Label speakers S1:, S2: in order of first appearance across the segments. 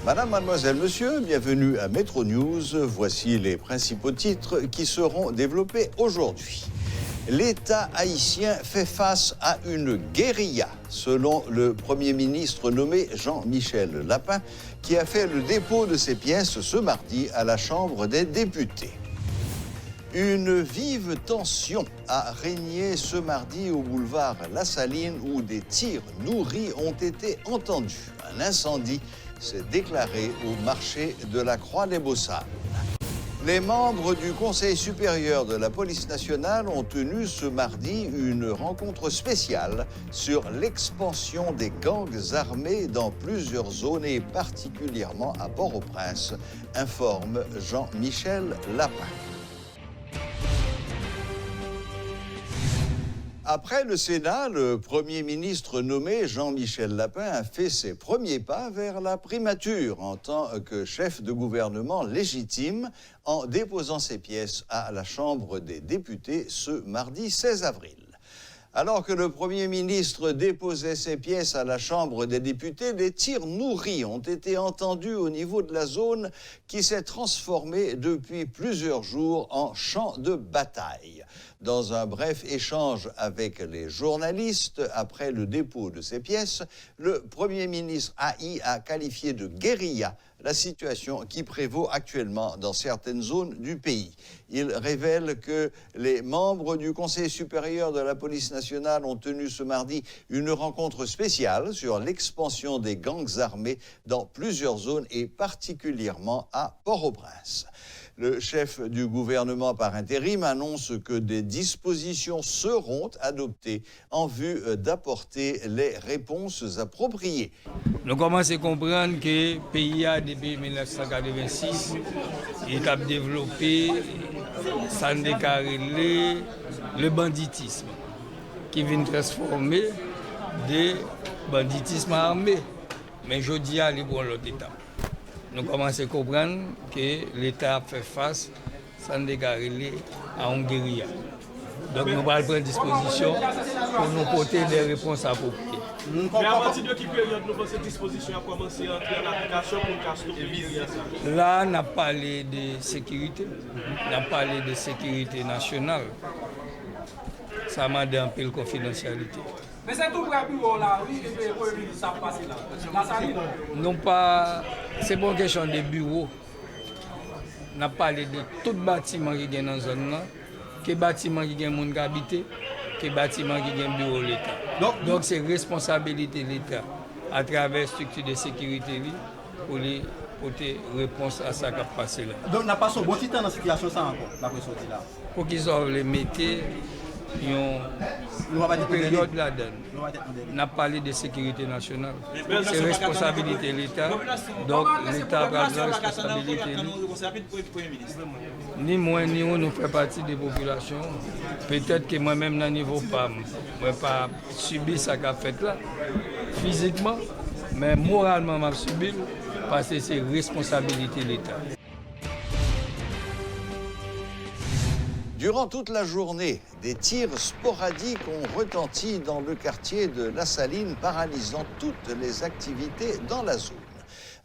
S1: Madame, mademoiselle, monsieur, bienvenue à Metro News. Voici les principaux titres qui seront développés aujourd'hui. L'État haïtien fait face à une guérilla, selon le Premier ministre nommé Jean-Michel Lapin, qui a fait le dépôt de ses pièces ce mardi à la Chambre des députés. Une vive tension a régné ce mardi au boulevard La Saline où des tirs nourris ont été entendus. Un incendie s'est déclaré au marché de la Croix-des-Beaux-Salles. Les membres du Conseil supérieur de la police nationale ont tenu ce mardi une rencontre spéciale sur l'expansion des gangs armés dans plusieurs zones et particulièrement à Port-au-Prince, informe Jean-Michel Lapin. Après le Sénat, le Premier ministre nommé Jean-Michel Lapin a fait ses premiers pas vers la primature en tant que chef de gouvernement légitime en déposant ses pièces à la Chambre des députés ce mardi 16 avril. Alors que le Premier ministre déposait ses pièces à la Chambre des députés, des tirs nourris ont été entendus au niveau de la zone qui s'est transformée depuis plusieurs jours en champ de bataille. Dans un bref échange avec les journalistes après le dépôt de ses pièces, le Premier ministre a qualifié de guérilla la situation qui prévaut actuellement dans certaines zones du pays. Il révèle que les membres du Conseil supérieur de la police nationale ont tenu ce mardi une rencontre spéciale sur l'expansion des gangs armés dans plusieurs zones et particulièrement à Port-au-Prince. Le chef du gouvernement par intérim annonce que des dispositions seront adoptées en vue d'apporter les réponses appropriées.
S2: Nous commençons à comprendre que le pays a depuis 1986 est à développer sans décarrer le banditisme qui vient transformer des banditisme armé. Mais je dis à l'autre étape. Nous commençons à comprendre que l'État fait face sans dégarer à une guérilla. Donc nous allons prendre disposition pour nous porter des réponses appropriées.
S3: Mais à partir de quelle période nous pensons cette disposition a commencé à entrer en application pour stopper guérilla ça?
S2: Là, on a parlé de sécurité, on a parlé de sécurité nationale. Ça m'a donné un peu de confidentialité.
S4: Mais c'est tout pour le bureau là, oui, le Premier ministre a passé là.
S2: Non pas, c'est pas une question de bureau. On a parlé de tout bâtiment qui est dans la zone là, que bâtiment qui est monde habité, que bâtiment qui est bureau de l'État. Donc c'est responsabilité de l'État à travers la structure de sécurité pour les porter réponse à ça qui a passé là.
S5: Donc on n'a pas son bon temps dans la situation ça encore, d'après ce là.
S2: Pour qu'ils ont les métiers. Une période là-dedans. On a parlé de sécurité nationale. C'est responsabilité de l'État. Donc l'État a la responsabilité. Ni moi ni on nous fait partie des populations. Peut-être que moi-même, dans le niveau PAM, je n'ai pas subi ce qu'a fait là, physiquement, mais moralement, je subi parce que c'est responsabilité de l'État.
S1: Durant toute la journée, des tirs sporadiques ont retenti dans le quartier de La Saline, paralysant toutes les activités dans la zone.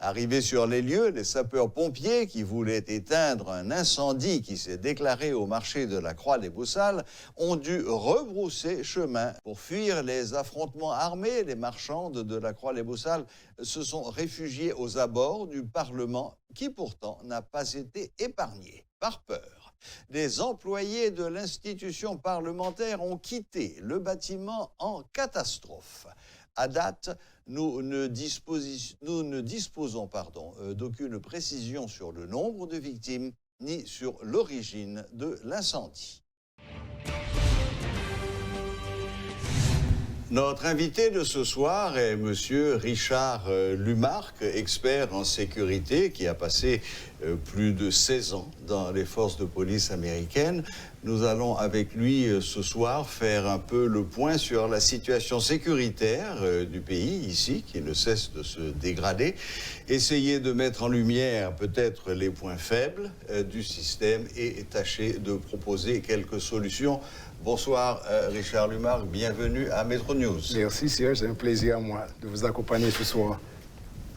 S1: Arrivés sur les lieux, les sapeurs-pompiers qui voulaient éteindre un incendie qui s'est déclaré au marché de la Croix-des-Beaux-Salles ont dû rebrousser chemin. Pour fuir les affrontements armés, les marchandes de la Croix-des-Beaux-Salles se sont réfugiés aux abords du Parlement qui pourtant n'a pas été épargné par peur. Des employés de l'institution parlementaire ont quitté le bâtiment en catastrophe. À date, nous ne disposons d'aucune précision sur le nombre de victimes ni sur l'origine de l'incendie. Notre invité de ce soir est M. Richard Lumarque, expert en sécurité qui a passé plus de 16 ans dans les forces de police américaines. Nous allons avec lui ce soir faire un peu le point sur la situation sécuritaire du pays ici, qui ne cesse de se dégrader, essayer de mettre en lumière peut-être les points faibles du système et tâcher de proposer quelques solutions. Bonsoir Richard Lumarque, bienvenue à Metro News.
S6: Merci Serge, c'est un plaisir à moi de vous accompagner ce soir.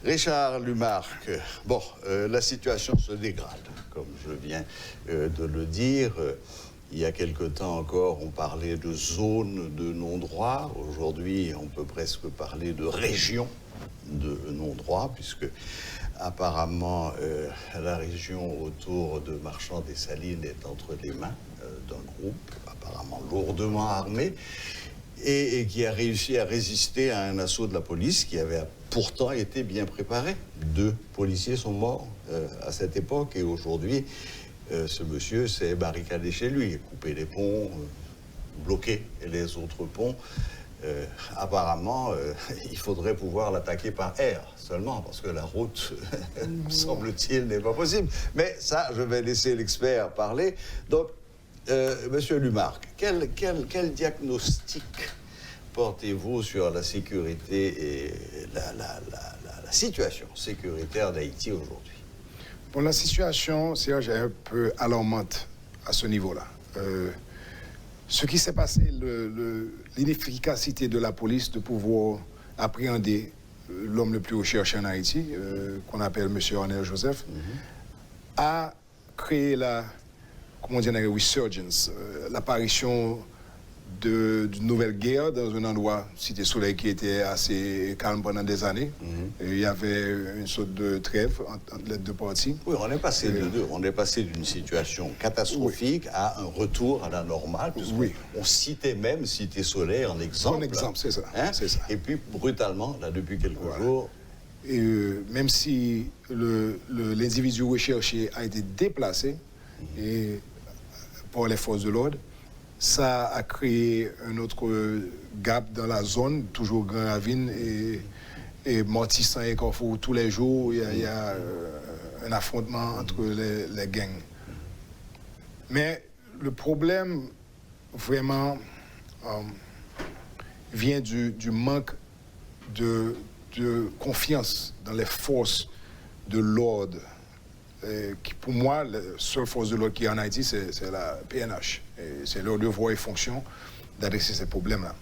S1: Richard Lumarque, bon, la situation se dégrade, comme je viens de le dire. Il y a quelque temps encore, on parlait de zone de non-droit. Aujourd'hui, on peut presque parler de région de non-droit, puisque apparemment, la région autour de Marchand-des-Salines est entre les mains d'un groupe apparemment lourdement armé et qui a réussi à résister à un assaut de la police qui avait pourtant été bien préparé. 2 policiers sont morts à cette époque et aujourd'hui, ce monsieur s'est barricadé chez lui, coupé les ponts, bloqué les autres ponts. Apparemment, il faudrait pouvoir l'attaquer par air seulement, parce que la route, semble-t-il, n'est pas possible. Mais ça, je vais laisser l'expert parler. Donc, Monsieur Lumarque, quel diagnostic portez-vous sur la sécurité et la situation sécuritaire d'Haïti aujourd'hui?
S6: Bon, la situation, Serge, est un peu alarmante à ce niveau-là. Ce qui s'est passé, l'inefficacité de la police de pouvoir appréhender l'homme le plus recherché en Haïti, qu'on appelle M. Ornel Joseph, a créé resurgence, l'apparition d'une nouvelle guerre dans un endroit, Cité Soleil, qui était assez calme pendant des années. Et il y avait une sorte de trêve entre les 2 parties.
S1: Oui, on est passé on est passé d'une situation catastrophique à un retour à la normale, puisqu'on citait même Cité Soleil en exemple.
S6: En exemple, c'est ça, c'est ça.
S1: Et puis, brutalement, là, depuis quelques jours...
S6: Et même si l'individu recherché a été déplacé par les forces de l'ordre, ça a créé un autre gap dans la zone, toujours Grand Ravine et Mortissan et Carrefour. Tous les jours, il y a un affrontement entre les gangs. Mais le problème, vraiment, vient du manque de confiance dans les forces de l'ordre. Qui, pour moi, la seule force de l'ordre qui est en Haïti, c'est la PNH. C'est leur devoir et fonction d'adresser ces problèmes-là.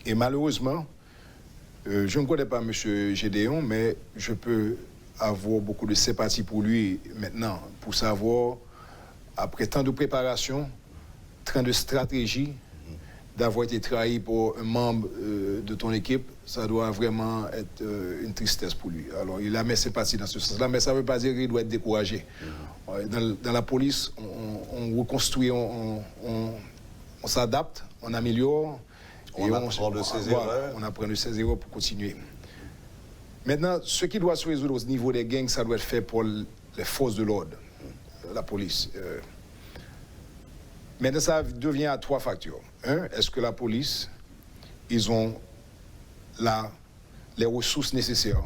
S6: Et malheureusement, je ne connais pas M. Gédéon, mais je peux avoir beaucoup de sympathie pour lui maintenant, pour savoir, après tant de préparation, tant de stratégie, d'avoir été trahi pour un membre de ton équipe, ça doit vraiment être une tristesse pour lui. Alors, il a mes sympathies dans ce sens-là, mais ça ne veut pas dire qu'il doit être découragé. Dans la police, on reconstruit, on s'adapte, on améliore.
S1: On apprend de ses erreurs.
S6: On apprend de ses erreurs pour continuer. Maintenant, ce qui doit se résoudre au niveau des gangs, ça doit être fait pour les forces de l'ordre, la police. Maintenant, ça devient à 3 facteurs. Un, est-ce que la police, ils ont les ressources nécessaires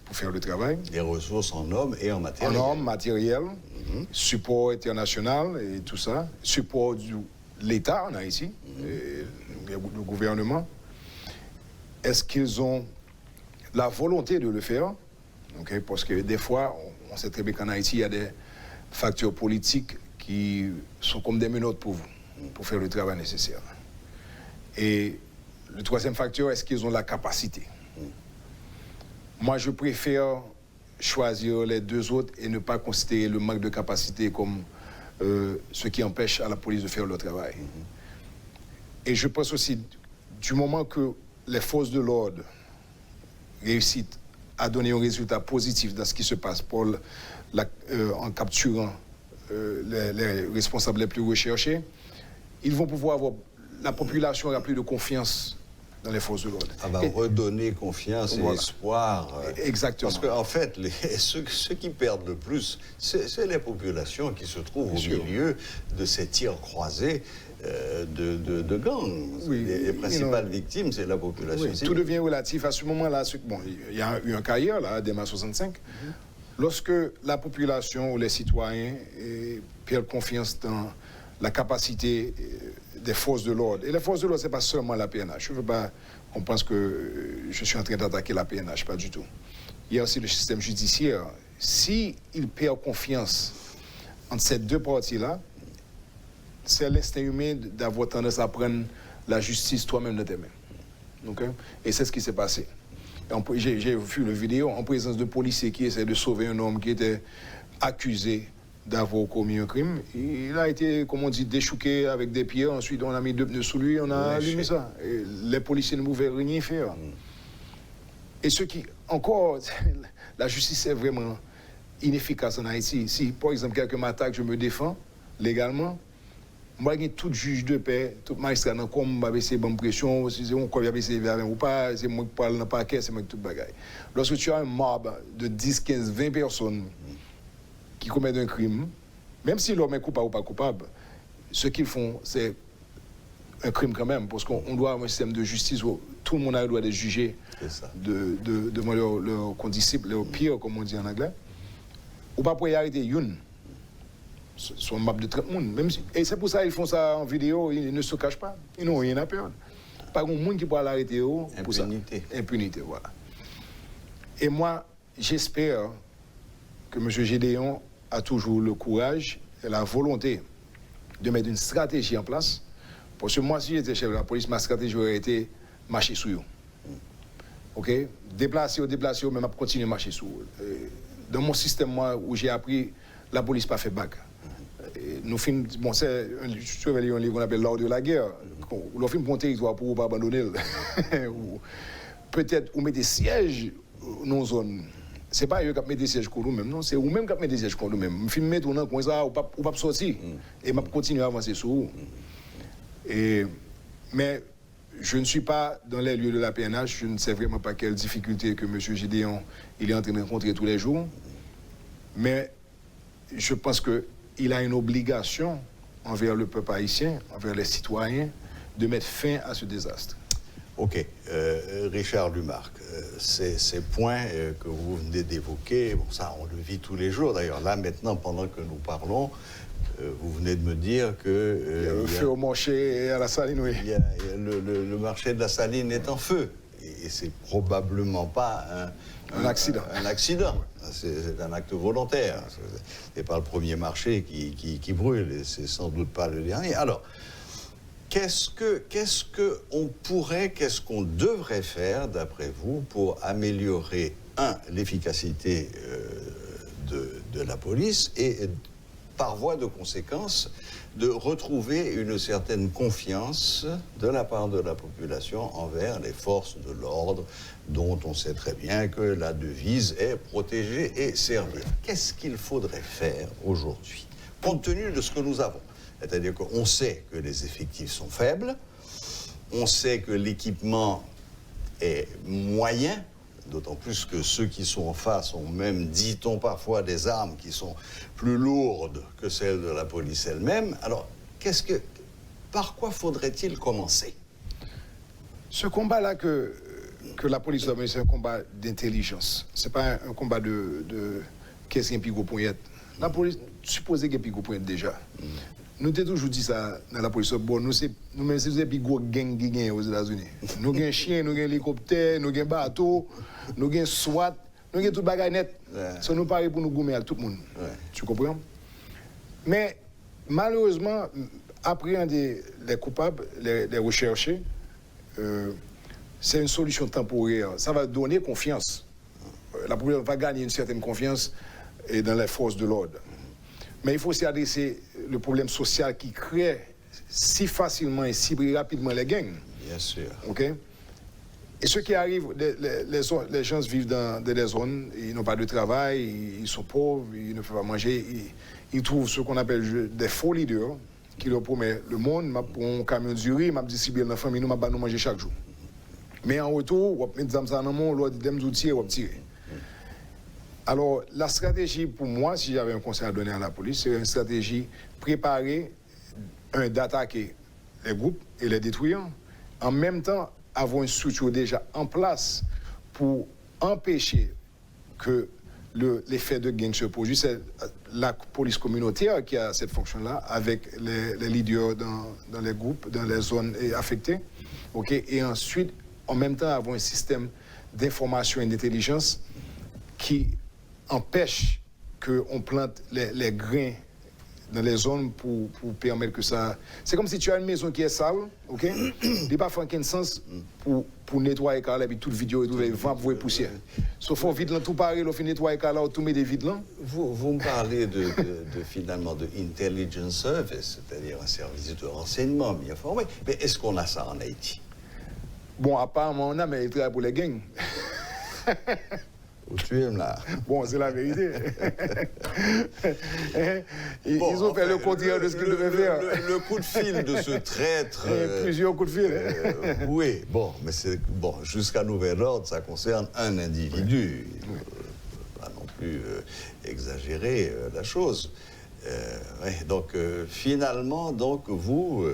S6: pour faire le travail?
S1: Les ressources en hommes et en matériel.
S6: En hommes, matériel, support international et tout ça, support de l'État en Haïti, et le gouvernement. Est-ce qu'ils ont la volonté de le faire? Okay? Parce que des fois, on sait très bien qu'en Haïti, il y a des facteurs politiques qui sont comme des menottes pour vous, pour faire le travail nécessaire. Et le 3e facteur, est-ce qu'ils ont la capacité? Moi, je préfère choisir les 2 autres et ne pas considérer le manque de capacité comme ce qui empêche à la police de faire le travail. Et je pense aussi, du moment que les forces de l'ordre réussissent à donner un résultat positif dans ce qui se passe en capturant les responsables les plus recherchés, ils vont pouvoir avoir... La population aura plus de confiance dans les forces de l'ordre.
S1: Ça va redonner confiance et espoir.
S6: Exactement.
S1: Parce qu'en fait, ceux qui perdent le plus, c'est les populations qui se trouvent au milieu de ces tirs croisés de gangs. Oui, les principales victimes, c'est la population.
S6: Oui, tout devient relatif. À ce moment-là, bon, il y a eu un cas hier, là, dès mars 65, lorsque la population ou les citoyens perdent confiance dans la capacité des forces de l'ordre. Et les forces de l'ordre, ce n'est pas seulement la PNH. Je ne veux pas qu'on pense que je suis en train d'attaquer la PNH, pas du tout. Il y a aussi le système judiciaire. S'il perd confiance entre ces 2 parties-là, c'est l'instinct humain d'avoir tendance à prendre la justice toi-même dans tes mains. Okay? Et c'est ce qui s'est passé. J'ai vu la vidéo en présence de policiers qui essaient de sauver un homme qui était accusé d'avoir commis un crime. Il a été, comme on dit, déchouqué avec des pierres. Ensuite, on a mis 2 pneus sous lui, on a allumé ça. Et les policiers ne pouvaient rien faire. Et ce qui, encore, la justice est vraiment inefficace en Haïti. Si, par exemple, quelqu'un m'attaque, je me défends légalement, moi, j'ai tout juge de paix, tout magistrat, comme je vais essayer de me pression, si c'est un quoi, je vais essayer ou pas, c'est moi qui parle dans le paquet, c'est moi qui tout bagaille. Lorsque tu as un mob de 10, 15, 20 personnes qui commettent un crime, même si l'homme est coupable ou pas coupable, ce qu'ils font, c'est un crime quand même, parce qu'on doit avoir un système de justice où tout le monde a le droit d'être jugé devant leur condisciple, leur pire, comme on dit en anglais. Ou pas pour y arrêter une. Sur un map de 30 monde. Même si, et c'est pour ça qu'ils font ça en vidéo, ils ne se cachent pas. Ils n'ont rien à perdre. Pas grand monde qui pourra l'arrêter pour ça. Impunité, voilà. Et moi, j'espère que M. Gédéon a toujours le courage et la volonté de mettre une stratégie en place. Parce que moi, si j'étais chef de la police, ma stratégie aurait été marcher sur eux. OK? Déplacer, mais je continuer à marcher sur eux. Dans mon système, moi, où j'ai appris, la police n'a pas fait bac. Nous films, bon, c'est un livre qu'on appelle L'Ordre de la guerre. Le film pour un territoire pour ne pas abandonner. Peut-être on met des sièges dans nos zones. Ce n'est pas eux qui mettent des sièges contre nous-mêmes, non, c'est eux-mêmes qui mettent des sièges contre nous-mêmes. Je filme tout comme ça, ou pas sortir. Et je continue à avancer sur eux. Mais je ne suis pas dans les lieux de la PNH, je ne sais vraiment pas quelles difficultés que M. Gédéon il est en train de rencontrer tous les jours. Mais je pense qu'il a une obligation envers le peuple haïtien, envers les citoyens, de mettre fin à ce désastre.
S1: OK. Richard Lumarque, ces points que vous venez d'évoquer, bon, ça, on le vit tous les jours. D'ailleurs, là, maintenant, pendant que nous parlons, vous venez de me dire que...
S6: il y a le feu au marché et à la saline, oui.
S1: Le marché de la saline est en feu. Et c'est probablement pas
S6: un accident.
S1: Un accident. C'est un acte volontaire. Ce n'est pas le premier marché qui brûle, et c'est sans doute pas le dernier. Alors, qu'est-ce qu'on devrait faire, d'après vous, pour améliorer, l'efficacité de la police et, par voie de conséquence, de retrouver une certaine confiance de la part de la population envers les forces de l'ordre, dont on sait très bien que la devise est protéger et servir. Qu'est-ce qu'il faudrait faire aujourd'hui, compte tenu de ce que nous avons? C'est-à-dire qu'on sait que les effectifs sont faibles, on sait que l'équipement est moyen, d'autant plus que ceux qui sont en face ont même, dit-on parfois, des armes qui sont plus lourdes que celles de la police elle-même. Alors, par quoi faudrait-il commencer?
S6: Ce combat-là que la police a mené, c'est un combat d'intelligence. Ce n'est pas un combat de qu'est-ce qu'il y a un pigot poignette. La police, supposé qu'il y a un pigot poignette déjà. Nous avons toujours dit ça dans la police. Bon, nous-mêmes, c'est des gros gangs qui gagnent aux États-Unis. Nous avons un chien, nous avons un hélicoptère, nous avons un bateau, nous avons un SWAT, nous avons tout bagage net. Ça nous paraît pour nous gommer à tout le monde. Tu comprends? Mais malheureusement, appréhender les coupables, les rechercher, c'est une solution temporaire. Ça va donner confiance. La population va gagner une certaine confiance dans les forces de l'ordre. Mais il faut aussi adresser le problème social qui crée si facilement et si rapidement les gangs.
S1: Bien sûr.
S6: OK? Et ce qui arrive, les gens vivent dans des zones, ils n'ont pas de travail, ils sont pauvres, ils ne peuvent pas manger. Ils trouvent ce qu'on appelle des faux leaders qui leur promettent le monde, pour un camion de riz, m'a distribué dans la famille, nous manger chaque jour. Mais en retour, on va mettre ça dans le monde, on va des outils, on va tirer. Alors, la stratégie, pour moi, si j'avais un conseil à donner à la police, c'est une stratégie préparer d'attaquer les groupes et les détruire, en même temps avoir une structure déjà en place pour empêcher que l'effet de gang se produise. C'est la police communautaire qui a cette fonction-là, avec les leaders dans les groupes, dans les zones affectées. Okay? Et ensuite, en même temps, avoir un système d'information et d'intelligence qui empêche qu'on plante les grains dans les zones pour permettre que ça... C'est comme si tu as une maison qui est sale, ok? Il n'y a pas aucun sens pour nettoyer car là, puis toute vidéo et tout, les vents pour poussière. Sauf au vide là, tout pareil, on fait nettoyer car là, tout met des vides là.
S1: Vous me parlez finalement de intelligence service, c'est-à-dire un service de renseignement bien formé. Mais est-ce qu'on a ça en Haïti?
S6: Bon, apparemment on a, mais il travaille pour les gangs.
S1: Où tu aimes là?
S6: Bon, c'est la vérité. Ils ont fait le contraire de ce qu'ils devaient faire.
S1: Le coup de fil de ce traître.
S6: Plusieurs coups de fil.
S1: Oui, bon, mais c'est bon. Jusqu'à nouvel ordre, ça concerne un individu. Pas non plus exagérer la chose. Ouais, donc finalement, donc vous,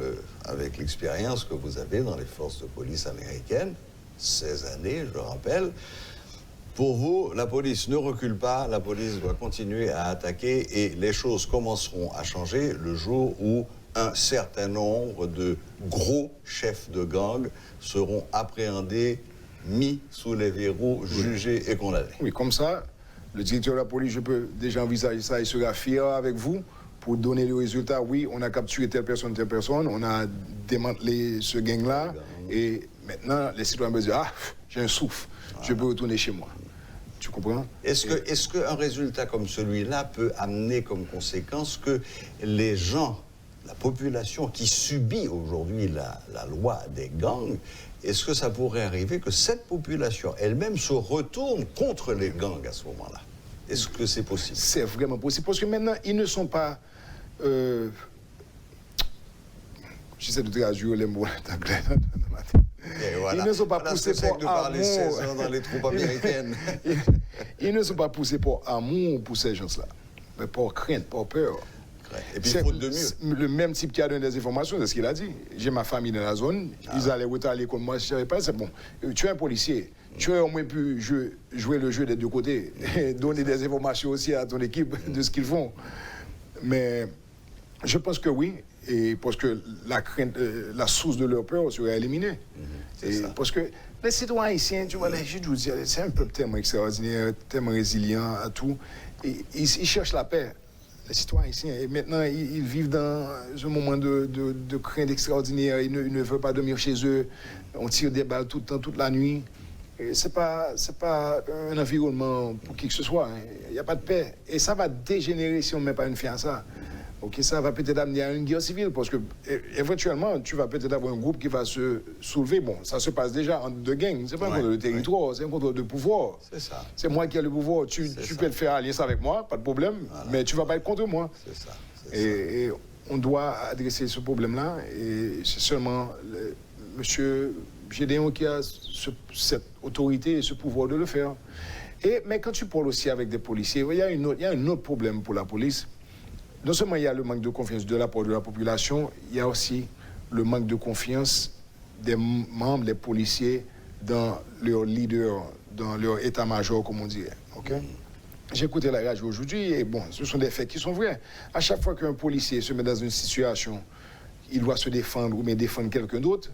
S1: avec l'expérience que vous avez dans les forces de police américaines, 16 années, je le rappelle. Pour vous, la police ne recule pas, la police doit continuer à attaquer et les choses commenceront à changer le jour où un certain nombre de gros chefs de gang seront appréhendés, mis sous les verrous, jugés et condamnés.
S6: Oui, comme ça, le directeur de la police, je peux déjà envisager ça, il sera fier avec vous pour donner le résultat. Oui, on a capturé telle personne, on a démantelé ce gang-là et maintenant, les citoyens me disent, ah, j'ai un souffle, je peux retourner chez moi. Tu comprends?
S1: Est-ce qu'un résultat comme celui-là peut amener comme conséquence que les gens, la population qui subit aujourd'hui la loi des gangs, est-ce que ça pourrait arriver que cette population elle-même se retourne contre les gangs à ce moment-là? Est-ce que c'est possible?
S6: C'est vraiment possible, parce que maintenant, ils ne sont pas... J'essaie de traduire les mots anglais dans ma tête.
S1: Voilà.
S6: Ils ne sont pas poussés pour
S1: parler
S6: amour.
S1: 16 ans dans les troupes américaines.
S6: Ils ne sont pas poussés pour amour pour ces gens-là, mais pour crainte, pour peur.
S1: Et puis faute de mieux.
S6: Le même type qui a donné des informations, c'est ce qu'il a dit. J'ai ma famille dans la zone, ils allaient retaler contre moi, je ne savais pas, c'est bon. Tu es un policier, tu as au moins pu jouer le jeu des deux côtés, donner des informations aussi à ton équipe de ce qu'ils font. Mais je pense que oui. Et parce que la crainte, la source de leur peur serait éliminée. Parce que les citoyens haïtiens, tu vois, c'est un peuple tellement extraordinaire, tellement résilient à tout. Et ils cherchent la paix, les citoyens haïtiens. Et maintenant, ils vivent dans un moment de crainte extraordinaire. Ils ne veulent pas dormir chez eux. On tire des balles tout le temps, toute la nuit. Ce n'est pas un environnement pour qui que ce soit. Il n'y a pas de paix. Et ça va dégénérer si on ne met pas une fin à ça. Ok, ça va peut-être amener à une guerre civile parce que éventuellement tu vas peut-être avoir un groupe qui va se soulever. Bon, ça se passe déjà entre deux gangs. C'est pas un contrôle de territoire, c'est un contrôle de pouvoir.
S1: C'est ça.
S6: C'est moi qui ai le pouvoir. Tu peux te faire alliance avec moi, pas de problème, mais tu vas pas être contre moi.
S1: C'est ça.
S6: Et on doit adresser ce problème-là. Et c'est seulement Monsieur Gédéon qui a cette autorité et ce pouvoir de le faire. Mais quand tu parles aussi avec des policiers, il y a un autre problème pour la police. Non seulement il y a le manque de confiance de la part de la population, il y a aussi le manque de confiance des membres, des policiers, dans leur leader, dans leur état-major, comme on dirait. Okay? J'ai écouté la radio aujourd'hui et bon, ce sont des faits qui sont vrais. À chaque fois qu'un policier se met dans une situation, il doit se défendre ou bien défendre quelqu'un d'autre,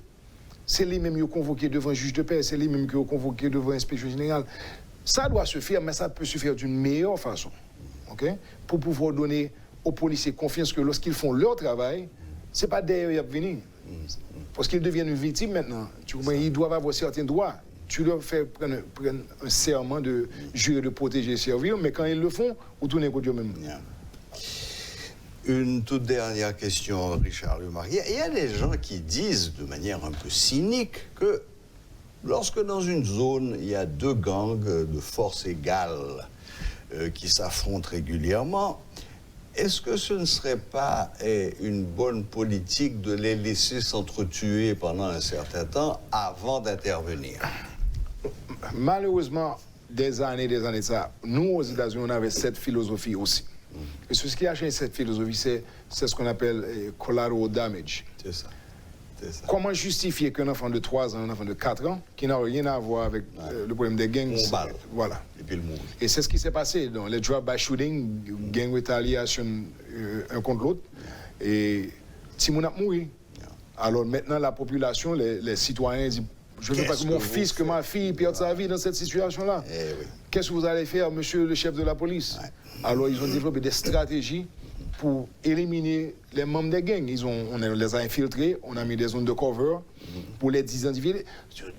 S6: c'est les mêmes qui sont convoqués devant un juge de paix, c'est les mêmes qui sont convoqués devant l'inspection générale. Ça doit se faire, mais ça peut se faire d'une meilleure façon. Okay? Pour pouvoir donner aux policiers confiance que lorsqu'ils font leur travail, ce n'est pas derrière qu'ils viennent. Parce qu'ils deviennent une victime maintenant. Tu comprends? Ils doivent avoir certains droits. Tu leur fais prendre un serment de jurer de protéger et servir, mais quand ils le font, vous tournez contre eux-mêmes.
S1: Une toute dernière question, Richard Lemarié. Il y a des gens qui disent de manière un peu cynique que lorsque dans une zone, il y a deux gangs de force égale qui s'affrontent régulièrement, est-ce que ce ne serait pas une bonne politique de les laisser s'entretuer pendant un certain temps avant d'intervenir?
S6: Malheureusement, des années de ça, nous aux États-Unis, on avait cette philosophie aussi. Et ce qui a changé cette philosophie, c'est ce qu'on appelle collateral damage.
S1: C'est ça.
S6: Comment justifier qu'un enfant de 3 ans, un enfant de 4 ans, qui n'a rien à voir avec le problème des gangs, voilà.
S1: Et puis le mourir.
S6: Et c'est ce qui s'est passé dans les drive-by shooting, gang retaliation un contre l'autre, et Timoun a mouru. Alors maintenant, la population, les citoyens disent, je ne veux pas que mon fils, que ma fille perde sa vie dans cette situation-là. Qu'est-ce que vous allez faire, monsieur le chef de la police? Alors ils ont développé des stratégies pour éliminer les membres des gangs. On les a infiltrés, on a mis des zones de cover pour les identifier.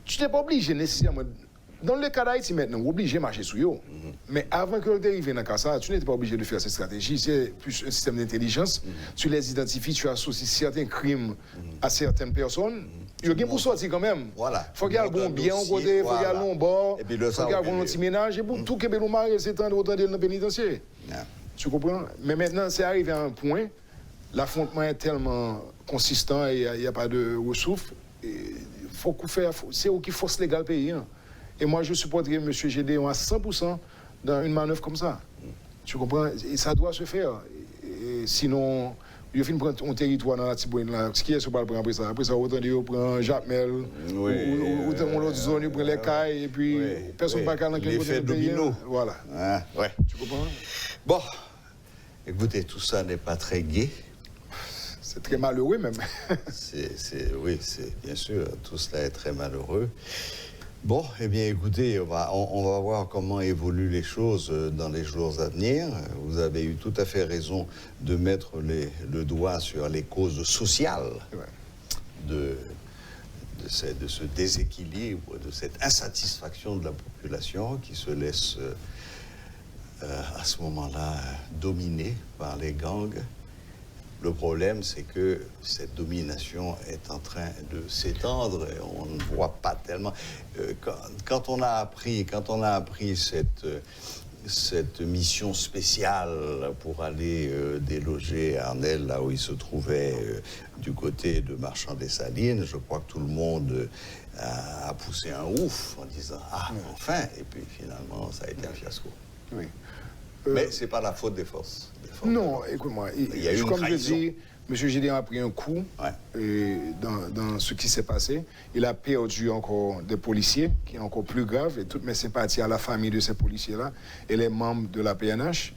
S6: Tu n'es pas obligé nécessairement. Dans le cas d'Haïti maintenant, on est obligé de marcher sur eux. Mais avant que tu arrives dans le cas ça, tu n'étais pas obligé de faire cette stratégie. C'est plus un système d'intelligence. Tu les identifies, tu associes certains crimes à certaines personnes. Il y a pour sortir quand même.
S1: Voilà.
S6: Il faut qu'il y ait un bon bien au côté, il faut qu'il y ait un long bord, il faut qu'il y ait un petit ménage. Et pour tout que le mari, c'est autant de pénitentiaire. Tu comprends? Mais maintenant, c'est arrivé à un point, l'affrontement est tellement consistant et il n'y a pas de ressources. C'est eux qui forcent légal pays. Hein. Et moi, je supporterais M. Gédéon à 100% dans une manœuvre comme ça. Tu comprends? Et ça doit se faire. Et sinon, il faut prendre un territoire dans la Tibouine là. Ce qui est sur le prendre après ça. Après ça, autant dire, on prend Jacmel, ou l'autre zone, on prend les cailles, et puis personne ne va pas dans quel côté du pays. Voilà.
S1: Ah, ouais.
S6: Tu comprends?
S1: Bon, écoutez, tout ça n'est pas très gai.
S6: C'est très malheureux même.
S1: Oui, bien sûr, tout cela est très malheureux. Bon, eh bien, écoutez, on va voir comment évoluent les choses dans les jours à venir. Vous avez eu tout à fait raison de mettre le doigt sur les causes sociales de ce déséquilibre, de cette insatisfaction de la population qui se laisse à ce moment-là dominer par les gangs. Le problème, c'est que cette domination est en train de s'étendre et on ne voit pas tellement. Quand on a appris cette mission spéciale pour aller déloger Arnel, là où il se trouvait du côté de Marchand-des-Salines, je crois que tout le monde a poussé un ouf en disant « Ah, enfin !» Et puis finalement, ça a été un fiasco.
S6: Oui.
S1: Mais ce n'est pas la faute des forces.
S6: Non, écoute-moi, comme je dis, M. Gédéon a pris un coup dans ce qui s'est passé. Il a perdu encore des policiers, qui est encore plus grave, et toutes mes sympathies à la famille de ces policiers-là et les membres de la PNH.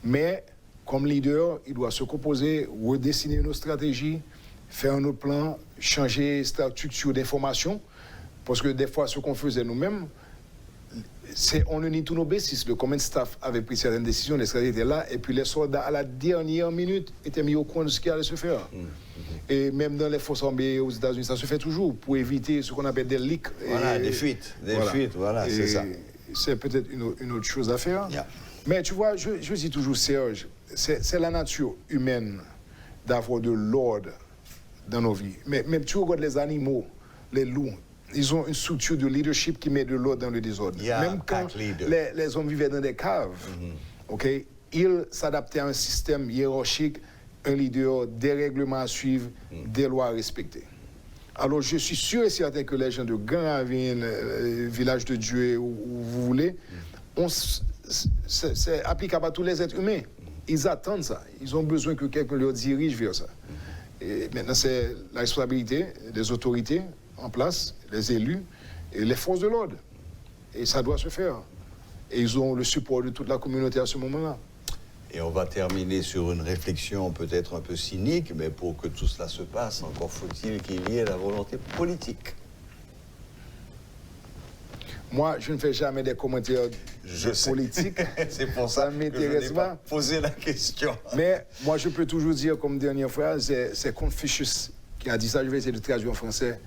S6: Mais, comme leader, il doit se composer, redessiner nos stratégies, faire un autre plan, changer structure d'information, parce que des fois, ce qu'on faisait nous-mêmes, on ne nie tous nos bêtises. Le command staff avait pris certaines décisions, les stratégies étaient là, et puis les soldats, à la dernière minute, étaient mis au coin de ce qui allait se faire. Et même dans les forces armées aux États-Unis, ça se fait toujours pour éviter ce qu'on appelle des leaks.
S1: Voilà, des fuites, voilà, c'est ça.
S6: C'est peut-être une autre chose à faire. Mais tu vois, je dis toujours, Serge, c'est la nature humaine d'avoir de l'ordre dans nos vies. Mais même tu regardes les animaux, les loups, ils ont une structure de leadership qui met de l'ordre dans le désordre. Même quand les hommes vivaient dans des caves, ils s'adaptaient à un système hiérarchique, un leader, des règlements à suivre, des lois à respecter. Alors je suis sûr et certain que les gens de Grand Ravine, Village de Dieu, où vous voulez, c'est applicable à tous les êtres humains. Ils attendent ça. Ils ont besoin que quelqu'un leur dirige vers ça. Et maintenant, c'est la responsabilité des autorités en place, les élus et les forces de l'ordre. Et ça doit se faire. Et ils ont le support de toute la communauté à ce moment-là.
S1: Et on va terminer sur une réflexion peut-être un peu cynique, mais pour que tout cela se passe, encore faut-il qu'il y ait la volonté politique.
S6: Moi, je ne fais jamais des commentaires politiques.
S1: C'est pour ça
S6: ne m'intéresse pas.
S1: Poser la question.
S6: Mais moi, je peux toujours dire, comme dernière phrase, c'est Confucius qui a dit ça, je vais essayer de traduire en français.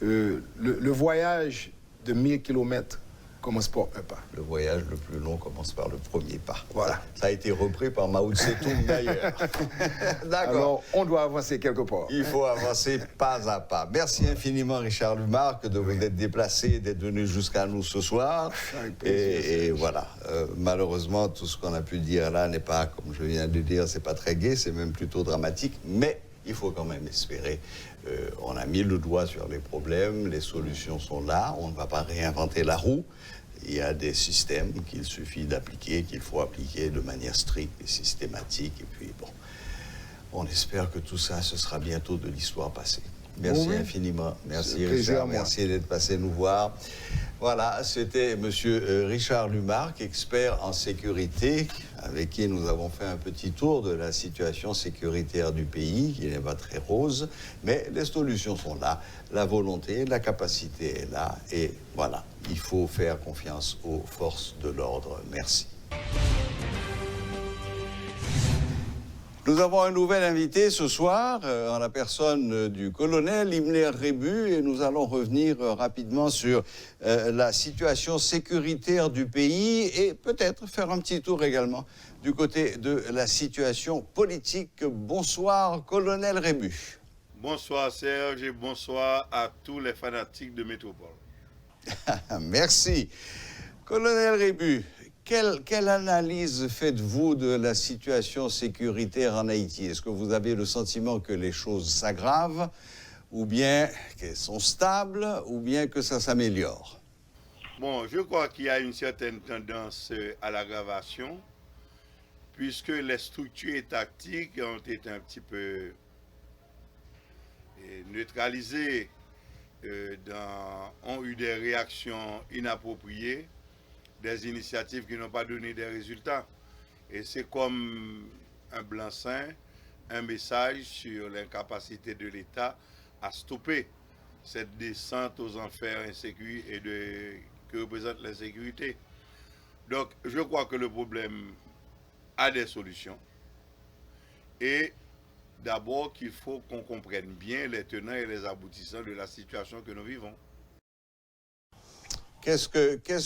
S6: Le voyage de 1000 km commence par un pas.
S1: Le voyage le plus long commence par le premier pas.
S6: Voilà.
S1: Ça a été repris par Mao Tse-tung d'ailleurs. D'accord.
S6: Alors, on doit avancer quelque part.
S1: Il faut avancer pas à pas. Merci infiniment, Richard Lumarque, de vous être déplacé, d'être venu jusqu'à nous ce soir.
S6: Avec plaisir,
S1: et voilà. Malheureusement, tout ce qu'on a pu dire là n'est pas, comme je viens de dire, c'est pas très gai, c'est même plutôt dramatique. Mais il faut quand même espérer. On a mis le doigt sur les problèmes, les solutions sont là, on ne va pas réinventer la roue. Il y a des systèmes qu'il suffit d'appliquer, qu'il faut appliquer de manière stricte et systématique. Et puis, bon, on espère que tout ça, ce sera bientôt de l'histoire passée. Merci infiniment. Merci Richard, merci d'être passé nous voir. Voilà, c'était monsieur Richard Lumarque, expert en sécurité, avec qui nous avons fait un petit tour de la situation sécuritaire du pays, qui n'est pas très rose, mais les solutions sont là, la volonté, la capacité est là, et voilà, il faut faire confiance aux forces de l'ordre. Merci. Nous avons un nouvel invité ce soir, en la personne du colonel Imler Rebu, et nous allons revenir rapidement sur la situation sécuritaire du pays et peut-être faire un petit tour également du côté de la situation politique. Bonsoir, colonel Rebu.
S7: Bonsoir Serge et bonsoir à tous les fanatiques de Métropole.
S1: Merci. Colonel Rebu, quelle analyse faites-vous de la situation sécuritaire en Haïti? Est-ce que vous avez le sentiment que les choses s'aggravent, ou bien qu'elles sont stables, ou bien que ça s'améliore?
S7: Bon, je crois qu'il y a une certaine tendance à l'aggravation, puisque les structures étatiques ont été un petit peu neutralisées, ont eu des réactions inappropriées, des initiatives qui n'ont pas donné des résultats. Et c'est comme un blanc-seing, un message sur l'incapacité de l'État à stopper cette descente aux enfers que représente l'insécurité. Donc, je crois que le problème a des solutions. Et d'abord qu'il faut qu'on comprenne bien les tenants et les aboutissants de la situation que nous vivons.
S1: Qu'est-ce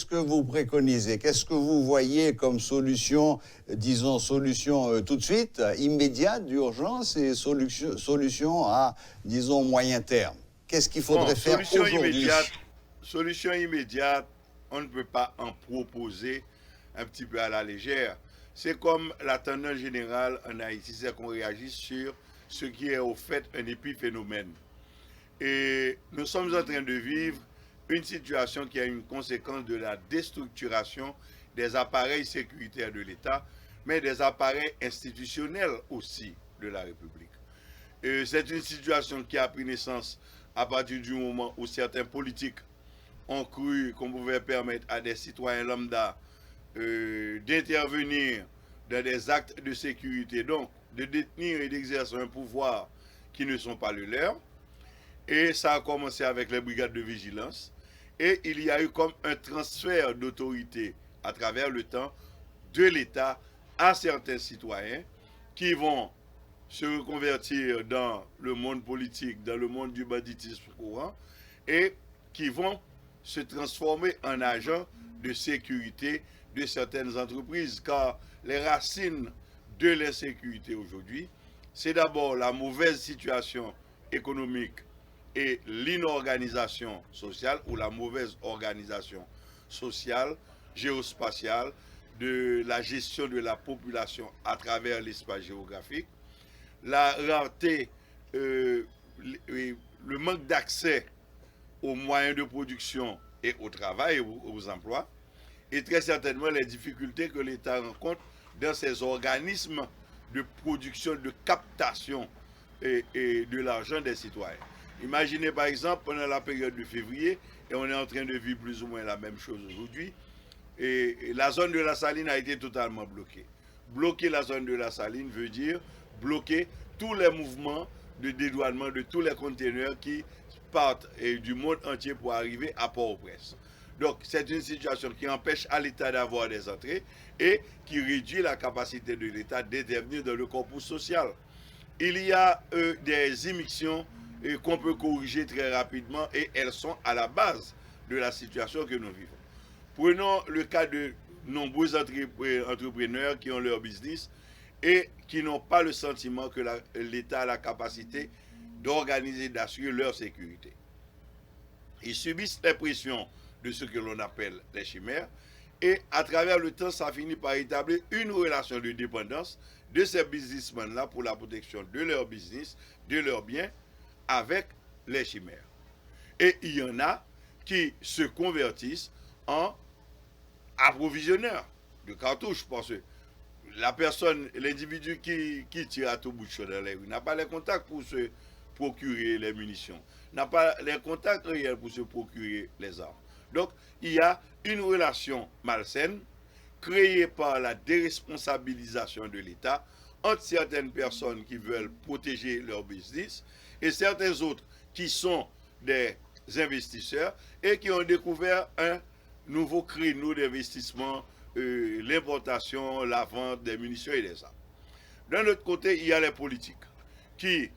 S1: que vous préconisez? Qu'est-ce que vous voyez comme solution, disons solution tout de suite, immédiate, d'urgence, et solution à, disons, moyen terme? Qu'est-ce qu'il faudrait faire aujourd'hui?
S7: Solution immédiate, on ne peut pas en proposer un petit peu à la légère. C'est comme la tendance générale en Haïti, c'est qu'on réagit sur ce qui est au fait un épiphénomène. Et nous sommes en train de vivre une situation qui a une conséquence de la déstructuration des appareils sécuritaires de l'État, mais des appareils institutionnels aussi de la République. C'est une situation qui a pris naissance à partir du moment où certains politiques ont cru qu'on pouvait permettre à des citoyens lambda d'intervenir dans des actes de sécurité, donc de détenir et d'exercer un pouvoir qui ne sont pas le leur. Et ça a commencé avec les brigades de vigilance. Et il y a eu comme un transfert d'autorité à travers le temps de l'État à certains citoyens qui vont se reconvertir dans le monde politique, dans le monde du banditisme courant, et qui vont se transformer en agents de sécurité de certaines entreprises. Car les racines de l'insécurité aujourd'hui, c'est d'abord la mauvaise situation économique et l'inorganisation sociale, ou la mauvaise organisation sociale, géospatiale, de la gestion de la population à travers l'espace géographique, la rareté, le manque d'accès aux moyens de production et au travail, aux emplois, et très certainement les difficultés que l'État rencontre dans ces organismes de production, de captation et de l'argent des citoyens. Imaginez par exemple pendant la période de février, et on est en train de vivre plus ou moins la même chose aujourd'hui, et la zone de la Saline a été totalement bloquée. Bloquer la zone de la Saline veut dire bloquer tous les mouvements de dédouanement de tous les conteneurs qui partent du monde entier pour arriver à Port-au-Prince. Donc c'est une situation qui empêche à l'État d'avoir des entrées et qui réduit la capacité de l'État d'intervenir dans le corpus social. Il y a des émissions qu'on peut corriger très rapidement, et elles sont à la base de la situation que nous vivons. Prenons le cas de nombreux entrepreneurs qui ont leur business et qui n'ont pas le sentiment que l'État a la capacité d'organiser, d'assurer leur sécurité. Ils subissent les pressions de ce que l'on appelle les chimères, et à travers le temps, ça finit par établir une relation de dépendance de ces businessmen-là pour la protection de leur business, de leurs biens, avec les chimères. Et il y en a qui se convertissent en approvisionneurs de cartouches, parce que la personne, l'individu qui tire à tout bout de champ dans les rues n'a pas les contacts pour se procurer les munitions, n'a pas les contacts réels pour se procurer les armes. Donc, il y a une relation malsaine créée par la déresponsabilisation de l'État entre certaines personnes qui veulent protéger leur business et certains autres qui sont des investisseurs et qui ont découvert un nouveau créneau d'investissement, l'importation, la vente des munitions et des armes. D'un autre côté, il y a les politiques qui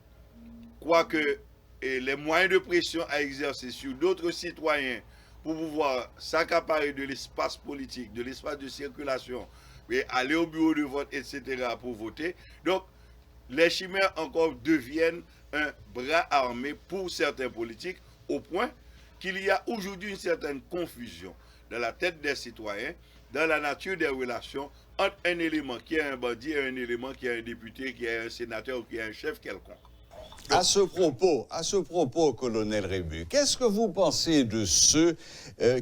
S7: croient que les moyens de pression à exercer sur d'autres citoyens pour pouvoir s'accaparer de l'espace politique, de l'espace de circulation, et aller au bureau de vote, etc. pour voter. Donc, les chimères encore deviennent un bras armé pour certains politiques, au point qu'il y a aujourd'hui une certaine confusion dans la tête des citoyens, dans la nature des relations entre un élément qui est un bandit et un élément qui est un député, qui est un sénateur ou qui est un chef quelconque.
S1: À ce propos, colonel Rébu, qu'est-ce que vous pensez de ceux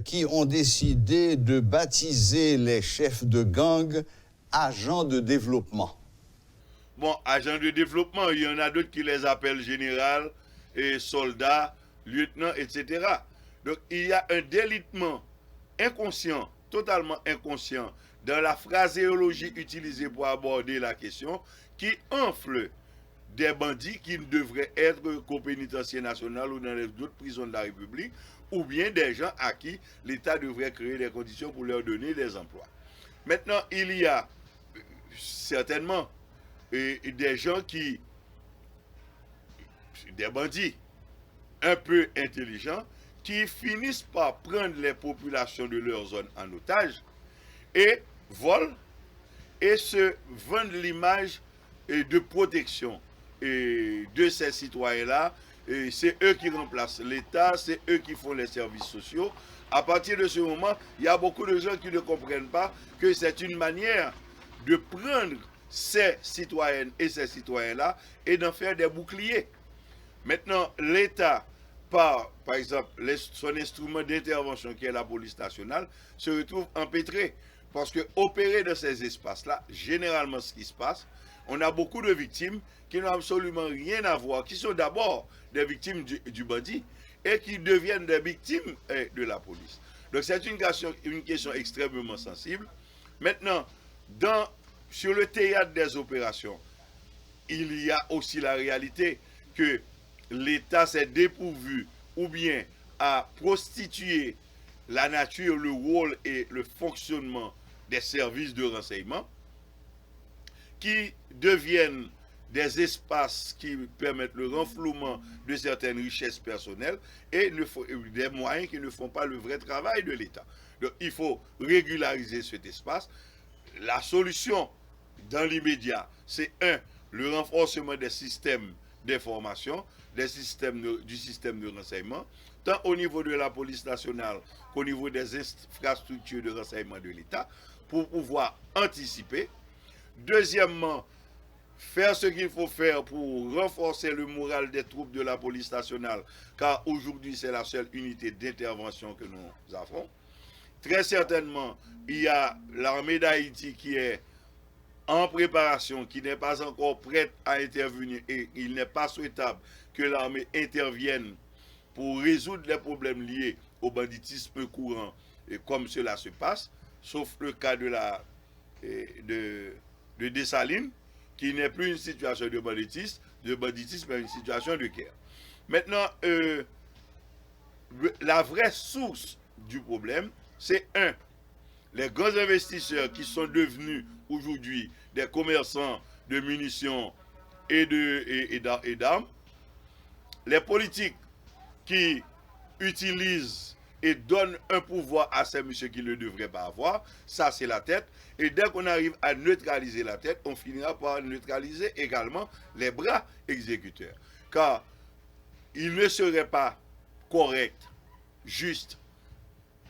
S1: qui ont décidé de baptiser les chefs de gang agents de développement?
S7: Bon, agents de développement, il y en a d'autres qui les appellent général et soldats, lieutenants, etc. Donc, il y a un délitement inconscient, totalement inconscient, dans la phraséologie utilisée pour aborder la question, qui enfle des bandits qui ne devraient être qu'au pénitencier national ou dans les autres prisons de la République, ou bien des gens à qui l'État devrait créer des conditions pour leur donner des emplois. Maintenant, il y a certainement des gens des bandits un peu intelligents, qui finissent par prendre les populations de leur zone en otage et volent et se vendent l'image de protection de ces citoyens-là. C'est eux qui remplacent l'État, c'est eux qui font les services sociaux. À partir de ce moment, il y a beaucoup de gens qui ne comprennent pas que c'est une manière de prendre ces citoyennes et ces citoyens-là et d'en faire des boucliers. Maintenant, l'État, par exemple, son instrument d'intervention qui est la police nationale, se retrouve empêtré. Parce que opérer dans ces espaces-là, généralement ce qui se passe, on a beaucoup de victimes qui n'ont absolument rien à voir, qui sont d'abord des victimes du bandit et qui deviennent des victimes de la police. Donc c'est une question extrêmement sensible. Maintenant, sur le théâtre des opérations, il y a aussi la réalité que l'État s'est dépourvu ou bien a prostitué la nature, le rôle et le fonctionnement des services de renseignement qui deviennent des espaces qui permettent le renflouement de certaines richesses personnelles et des moyens qui ne font pas le vrai travail de l'État. Donc il faut régulariser cet espace. La solution dans l'immédiat, c'est le renforcement des systèmes d'information, du système de renseignement, tant au niveau de la police nationale qu'au niveau des infrastructures de renseignement de l'État, pour pouvoir anticiper. Deuxièmement, faire ce qu'il faut faire pour renforcer le moral des troupes de la police nationale, car aujourd'hui c'est la seule unité d'intervention que nous avons. Très certainement, il y a l'armée d'Haïti qui est en préparation, qui n'est pas encore prête à intervenir, et il n'est pas souhaitable que l'armée intervienne pour résoudre les problèmes liés au banditisme courant, et comme cela se passe, sauf le cas de Dessalines, qui n'est plus une situation de banditisme, mais une situation de guerre. Maintenant, la vraie source du problème, c'est les grands investisseurs qui sont devenus aujourd'hui des commerçants de munitions et d'armes, les politiques qui utilisent et donnent un pouvoir à ces messieurs qui ne le devraient pas avoir, ça c'est la tête. Et dès qu'on arrive à neutraliser la tête, on finira par neutraliser également les bras exécuteurs. Car il ne serait pas correct, juste,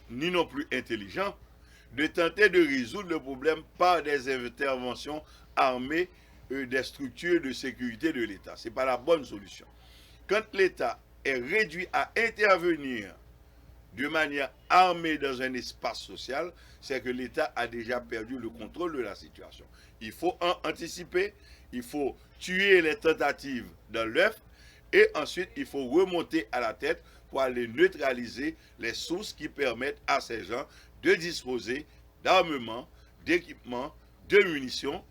S7: ni non plus intelligent, de tenter de résoudre le problème par des interventions armées des structures de sécurité de l'État. Ce n'est pas la bonne solution. Quand l'État est réduit à intervenir de manière armée dans un espace social, c'est que l'État a déjà perdu le contrôle de la situation. Il faut anticiper, il faut tuer les tentatives dans l'œuf, et ensuite il faut remonter à la tête pour aller neutraliser les sources qui permettent à ces gens de disposer d'armements, d'équipements, de munitions,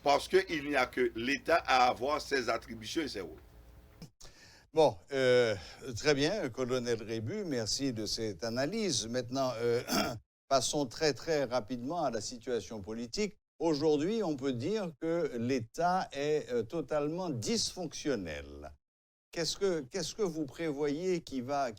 S7: parce qu'il n'y a que l'État à avoir ses attributions et ses rôles.
S1: Bon, très bien, colonel Rébu, merci de cette analyse. Maintenant, passons très rapidement à la situation politique. aujourd'hui, on peut dire que l'État est totalement dysfonctionnel. Qu'est-ce que vous prévoyez qui va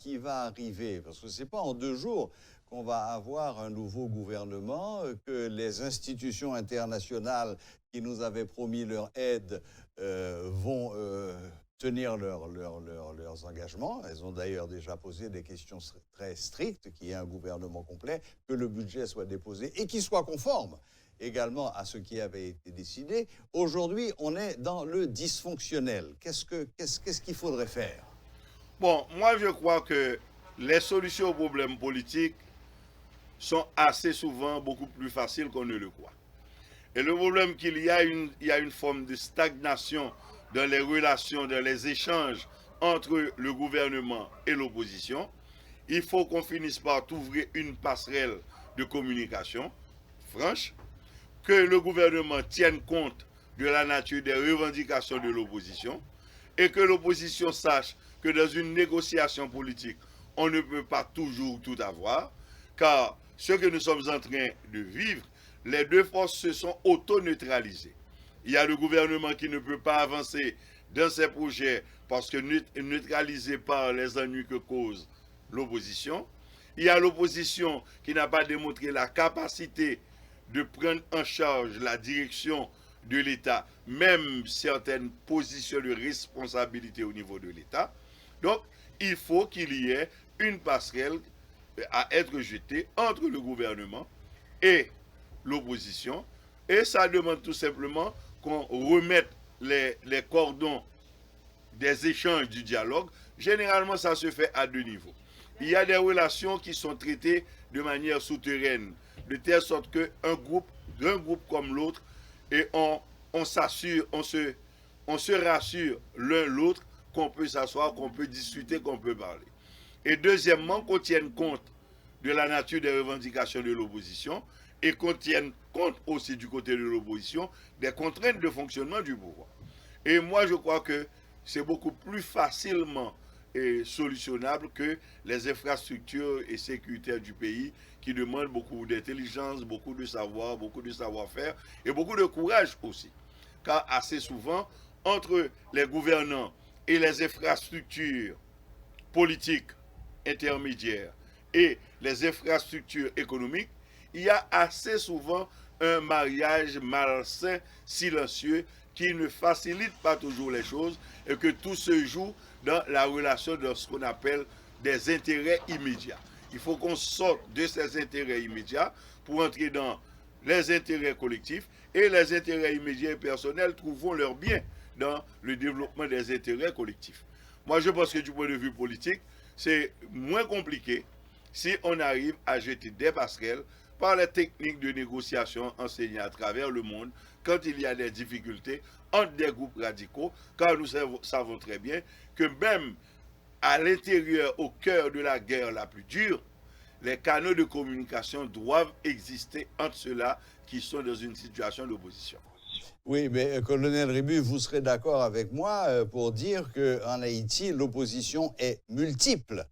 S1: arriver? Parce que ce n'est pas en 2 jours qu'on va avoir un nouveau gouvernement, que les institutions internationales qui nous avaient promis leur aide vont tenir leurs engagements. Elles ont d'ailleurs déjà posé des questions très strictes, qu'il y ait un gouvernement complet, que le budget soit déposé et qu'il soit conforme également à ce qui avait été décidé. Aujourd'hui, on est dans le dysfonctionnel. Qu'est-ce qu'il faudrait faire?
S7: Bon, moi je crois que les solutions aux problèmes politiques sont assez souvent beaucoup plus faciles qu'on ne le croit. Et le problème qu'il y a, il y a une forme de stagnation dans les relations, dans les échanges entre le gouvernement et l'opposition. Il faut qu'on finisse par ouvrir une passerelle de communication franche, que le gouvernement tienne compte de la nature des revendications de l'opposition et que l'opposition sache que dans une négociation politique, on ne peut pas toujours tout avoir, car ce que nous sommes en train de vivre, les 2 forces se sont auto-neutralisées. Il y a le gouvernement qui ne peut pas avancer dans ses projets parce que neutralisé par les ennuis que cause l'opposition. Il y a l'opposition qui n'a pas démontré la capacité de prendre en charge la direction de l'État, même certaines positions de responsabilité au niveau de l'État. Donc, il faut qu'il y ait une passerelle à être jetée entre le gouvernement et l'opposition. Et ça demande tout simplement qu'on remette les cordons des échanges du dialogue. Généralement, ça se fait à 2 niveaux. Il y a des relations qui sont traitées de manière souterraine, de telle sorte qu'un groupe comme l'autre, et on s'assure, on se rassure l'un l'autre qu'on peut s'asseoir, qu'on peut discuter, qu'on peut parler. Et deuxièmement, qu'on tienne compte de la nature des revendications de l'opposition et qu'on tienne compte aussi du côté de l'opposition des contraintes de fonctionnement du pouvoir. Et moi, je crois que c'est beaucoup plus facilement solutionnable que les infrastructures et sécuritaires du pays qui demandent beaucoup d'intelligence, beaucoup de savoir, beaucoup de savoir-faire et beaucoup de courage aussi. Car assez souvent, entre les gouvernants et les infrastructures politiques intermédiaires et les infrastructures économiques, il y a assez souvent un mariage malsain, silencieux, qui ne facilite pas toujours les choses et que tout se joue dans la relation de ce qu'on appelle des intérêts immédiats. Il faut qu'on sorte de ces intérêts immédiats pour entrer dans les intérêts collectifs, et les intérêts immédiats et personnels trouveront leur bien dans le développement des intérêts collectifs. Moi, je pense que du point de vue politique, c'est moins compliqué si on arrive à jeter des passerelles par les techniques de négociation enseignées à travers le monde quand il y a des difficultés entre des groupes radicaux, car nous savons très bien que même à l'intérieur, au cœur de la guerre la plus dure, les canaux de communication doivent exister entre ceux-là qui sont dans une situation d'opposition.
S1: Oui, mais colonel Ribu, vous serez d'accord avec moi pour dire qu'en Haïti, l'opposition est multiple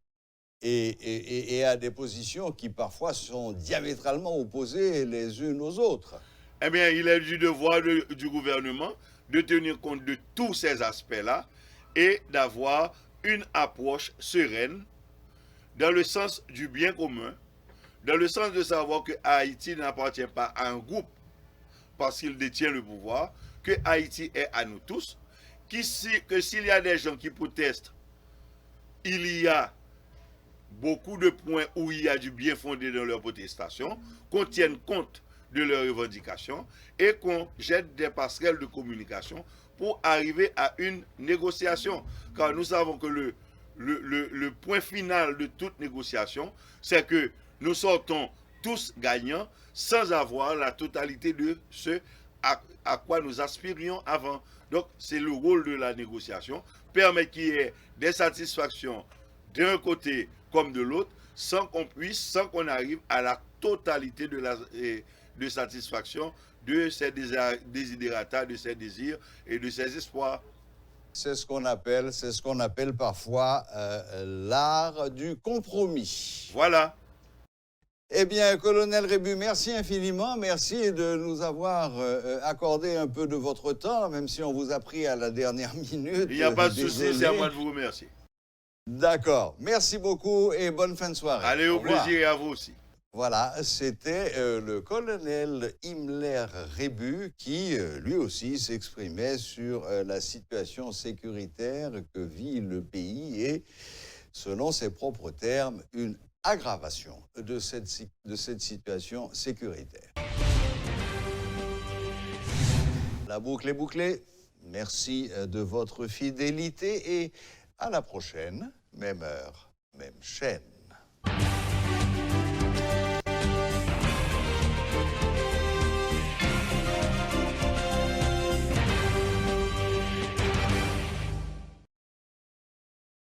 S1: et a des positions qui parfois sont diamétralement opposées les unes aux autres.
S7: Eh bien, il est du devoir du gouvernement de tenir compte de tous ces aspects-là et d'avoir une approche sereine dans le sens du bien commun, dans le sens de savoir que Haïti n'appartient pas à un groupe parce qu'il détient le pouvoir, que Haïti est à nous tous, que s'il y a des gens qui protestent, il y a beaucoup de points où il y a du bien fondé dans leur protestation, qu'on tienne compte de leurs revendications et qu'on jette des passerelles de communication pour arriver à une négociation. Car nous savons que le point final de toute négociation, c'est que nous sortons tous gagnants sans avoir la totalité de ce à quoi nous aspirions avant. Donc, c'est le rôle de la négociation, permettre qu'il y ait des satisfactions d'un côté comme de l'autre, sans qu'on arrive à la totalité de satisfaction de ces desiderata, de ces désirs et de ces espoirs.
S1: C'est ce qu'on appelle parfois l'art du compromis.
S7: Voilà.
S1: Eh bien, colonel Rébu, merci infiniment. Merci de nous avoir accordé un peu de votre temps, même si on vous a pris à la dernière minute.
S7: Il n'y a pas de souci, c'est à moi de vous remercier.
S1: D'accord. Merci beaucoup et bonne fin de soirée.
S7: Allez, au plaisir et à vous aussi.
S1: Voilà, c'était le colonel Himmler Rébu qui, lui aussi, s'exprimait sur la situation sécuritaire que vit le pays et, selon ses propres termes, une aggravation de cette situation sécuritaire. La boucle est bouclée. Merci de votre fidélité et à la prochaine, même heure, même chaîne.